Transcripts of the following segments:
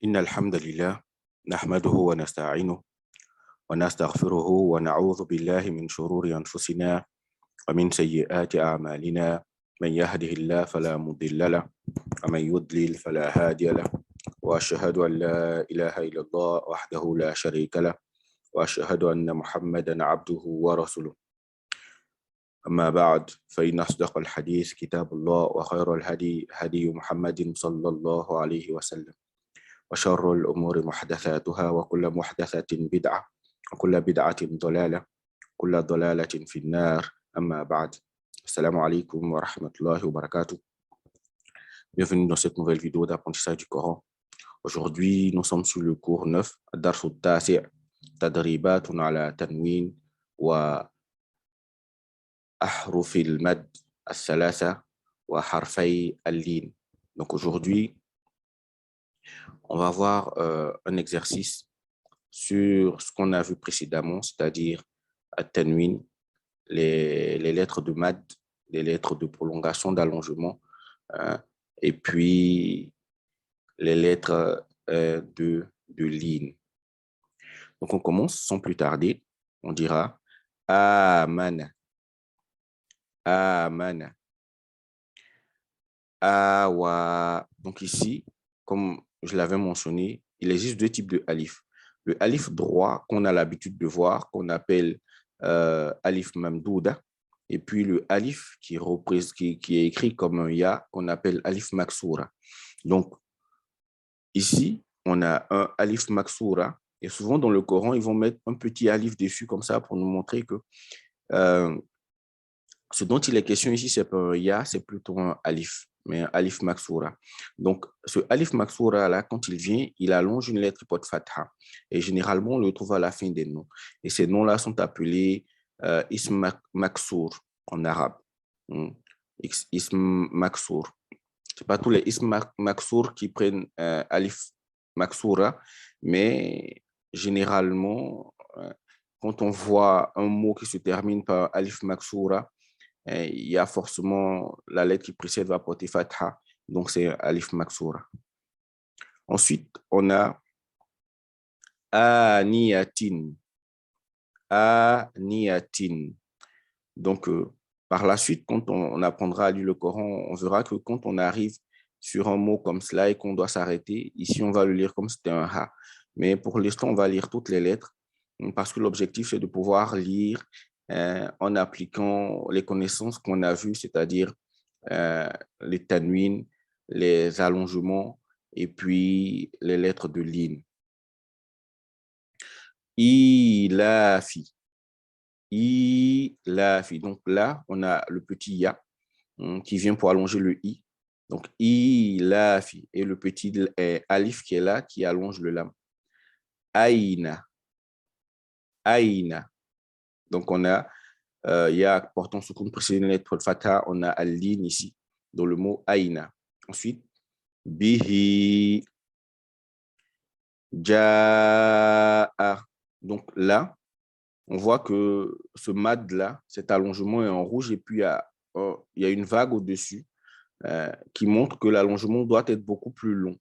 إن الحمد لله نحمده ونستعينه ونستغفره ونعوذ بالله من شرور أنفسنا ومن سيئات أعمالنا. من يهده الله فلا مضل له ومن يضلل فلا هادي له، وأشهد أن لا إله إلا الله وحده لا شريك له، وأشهد أن محمدا عبده ورسوله. أما بعد، فإن أصدق الحديث كتاب الله، وخير الهدي هدي محمد صلى الله عليه وسلم، وشر الأمور محدثاتها، وكل محدثة بدعة، وكل بدعة ضلالة، كل ضلالة في النار. أما بعد. Assalamu alaikum wa rahmatullahi wa barakatuh. Bienvenue dans cette nouvelle vidéo d'apprentissage du Coran. Aujourd'hui, nous sommes sur le cours 9, Ad-Darsu Tasi', Tadribatun ala Tanwin wa Ahruf al-Mad al-Thalatha wa Harfay al-Lin. Donc aujourd'hui, on va voir un exercice sur ce qu'on a vu précédemment, c'est-à-dire At-Tanwin, les lettres de mad, les lettres de prolongation, d'allongement, et puis les lettres de ligne. Donc, on commence sans plus tarder. On dira Amana, Amana, Awa. Donc ici, comme je l'avais mentionné, il existe deux types de alif. Le alif droit qu'on a l'habitude de voir, qu'on appelle alif mamdouda, et puis le alif qui est écrit comme un ya, qu'on appelle alif maksoura. Donc, ici, on a un alif maksoura, et souvent dans le Coran, ils vont mettre un petit alif dessus comme ça pour nous montrer que ce dont il est question ici, c'est pas un ya, c'est plutôt un alif, mais un alif maksoura. Donc, ce alif maksoura là, quand il vient, il allonge une lettre qui porte fatha. Et généralement, on le trouve à la fin des noms. Et ces noms-là sont appelés ism maksour en arabe. Ism maksour. Ce n'est pas tous les ism maksour qui prennent alif maksoura, mais généralement, quand on voit un mot qui se termine par alif maksoura, il y a forcément la lettre qui précède va porter fatha, donc c'est alif maksoura. Ensuite, on a aniyatin, aniyatin. Donc, par la suite, quand on apprendra à lire le Coran, on verra que quand on arrive sur un mot comme cela et qu'on doit s'arrêter, ici, on va le lire comme si c'était un ha. Mais pour l'instant, on va lire toutes les lettres parce que l'objectif, c'est de pouvoir lire en appliquant les connaissances qu'on a vues, c'est-à-dire les tanwin, les allongements et puis les lettres de ligne. Ilafi. Ilafi. Donc là, on a le petit ya qui vient pour allonger le i. Donc ilafi. Et le petit alif qui est là, qui allonge le lam. Aïna. Aïna. Donc on a ya portant sous une précédente lettre fatha, on a al-lin ici, dans le mot aïna. Ensuite, bihi. Ja'a. Donc là, on voit que ce mad-là, cet allongement est en rouge et puis il y a une vague au-dessus qui montre que l'allongement doit être beaucoup plus long.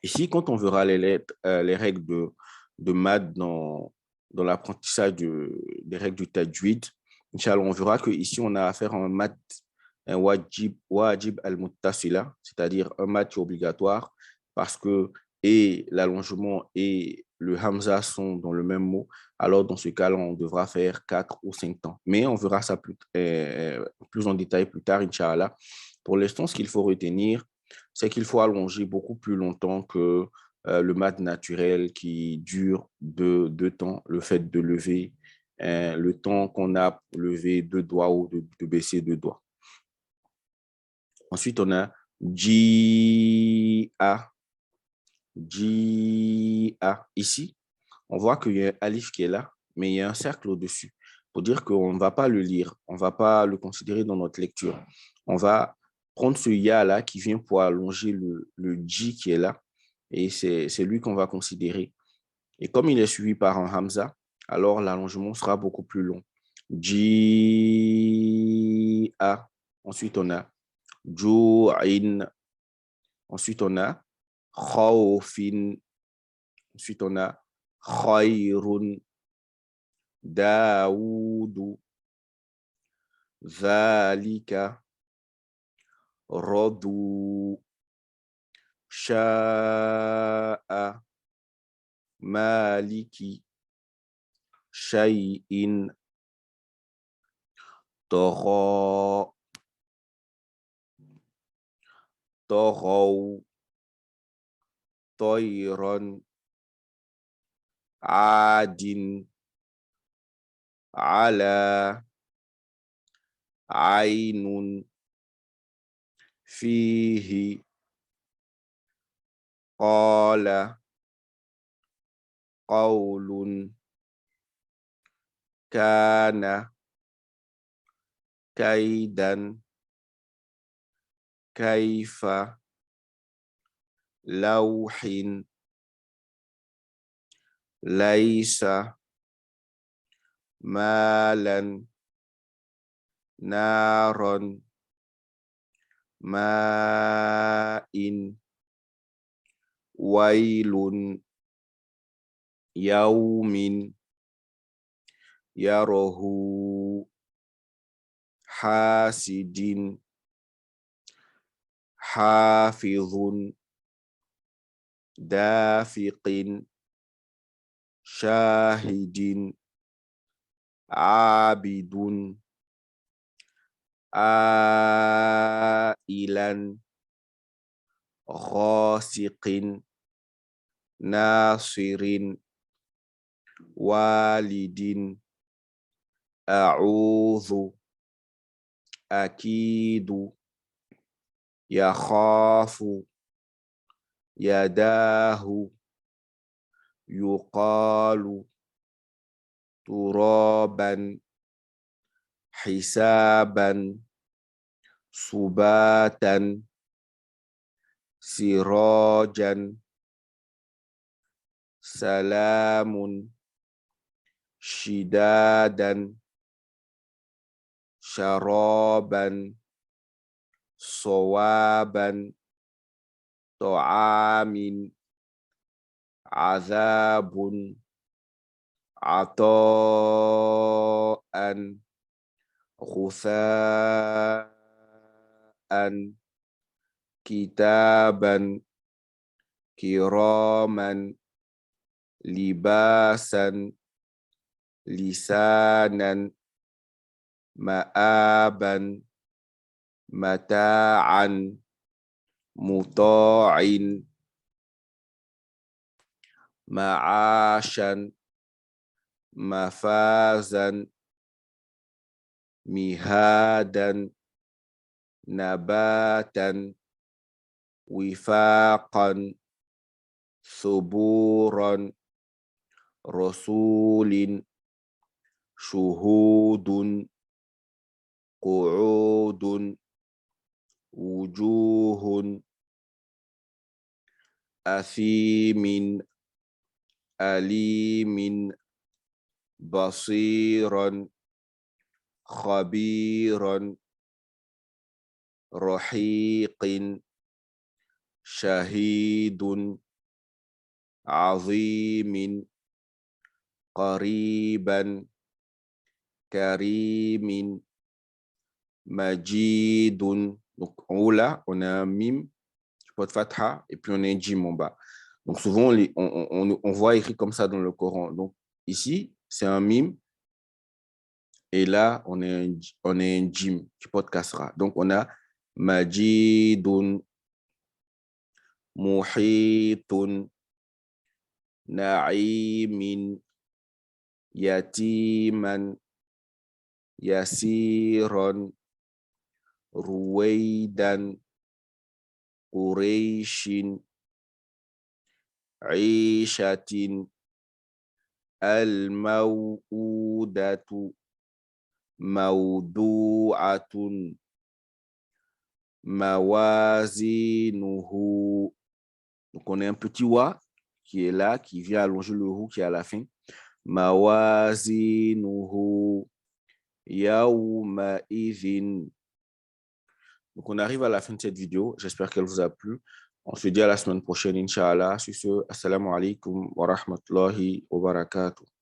Ici, quand on verra les règles de mad dans l'apprentissage des règles du tajwid, Inch'Allah, on verra qu'ici, on a affaire à un mad, un wajib al-muttasila, c'est-à-dire un mad qui est obligatoire parce que et l'allongement et le hamza sont dans le même mot. Alors, dans ce cas-là, on devra faire 4 ou 5 temps. Mais on verra ça plus en détail plus tard, Inch'Allah. Pour l'instant, ce qu'il faut retenir, c'est qu'il faut allonger beaucoup plus longtemps que le mad naturel qui dure deux temps, le fait de lever le temps qu'on a pour lever deux doigts ou de baisser deux doigts. Ensuite, on a J-A. J-A. Ici, on voit qu'il y a un alif qui est là, mais il y a un cercle au-dessus. Pour dire qu'on ne va pas le lire, on ne va pas le considérer dans notre lecture. On va prendre ce ya-là qui vient pour allonger le J qui est là, et c'est lui qu'on va considérer. Et comme il est suivi par un hamza, alors l'allongement sera beaucoup plus long. J-A. Ensuite, on a Ju'in. Ensuite, on a khawfin. Ensuite, on a khayrun. Daoud. Zalika. Radu. Sha'a. Maliki. Shay'in. Tagha. Taghaw. Tayran. Adin. Ala. Ainun. Fihi. Qala. Qawlun. Kana. Kaidan. Kaifa. Lawhin. Laisa. Malan. Naron. Ma'in. Wailun. Yaumin. Yarahu. Hasidin. Hafizun. Dafiqin. Shahidin. Abidun. Ailan. Ghasiqin. Nasirin. Walidin. A'udhu. Akidu. Yakhafu. Yadahu. Yuqalu. Turaban. Hisaban. Subatan. Sirajan. Salamun. Shidadan. Sharaban. Sawaban. Ta'amin. Azabun. Ata'an. Khusa'an. Kitaban. Kiraman. Libasan. Lisanan. Ma'aban. Mata'an. Muta'in. Ma'ashan. Mafazan. Mihadan. Nabatan. Wifaqan. Suburan. Rasulin. Shuhudun. Qu'udun. Wujuhun. Athimin. Alimin. Basiran. Khabiran. Rahiqin. Shahidun. Azimin. Qariban. Karimin. Majidun. Donc en haut là, on a un mime, pas de fatha, et puis on a un jim en bas. Donc souvent, on voit écrit comme ça dans le Coran. Donc ici, c'est un mime, et là, on a un jim, qui porte kasra. Donc on a Majidun, Muhitun, Na'imin, Yatiman, Yasiran, Ruwaidan, Qurayshin, Aishatin, Al-Maw'udatu, Mawdu'atun, Mawazinuhu. Donc on a un petit wa qui est là, qui vient allonger le hu qui est à la fin. Mawazinuhu, Yawma idhin. Donc on arrive à la fin de cette vidéo. J'espère qu'elle vous a plu. On se dit à la semaine prochaine, Inch'Allah. Sur ce, assalamu alaikum wa rahmatullahi wa barakatuh.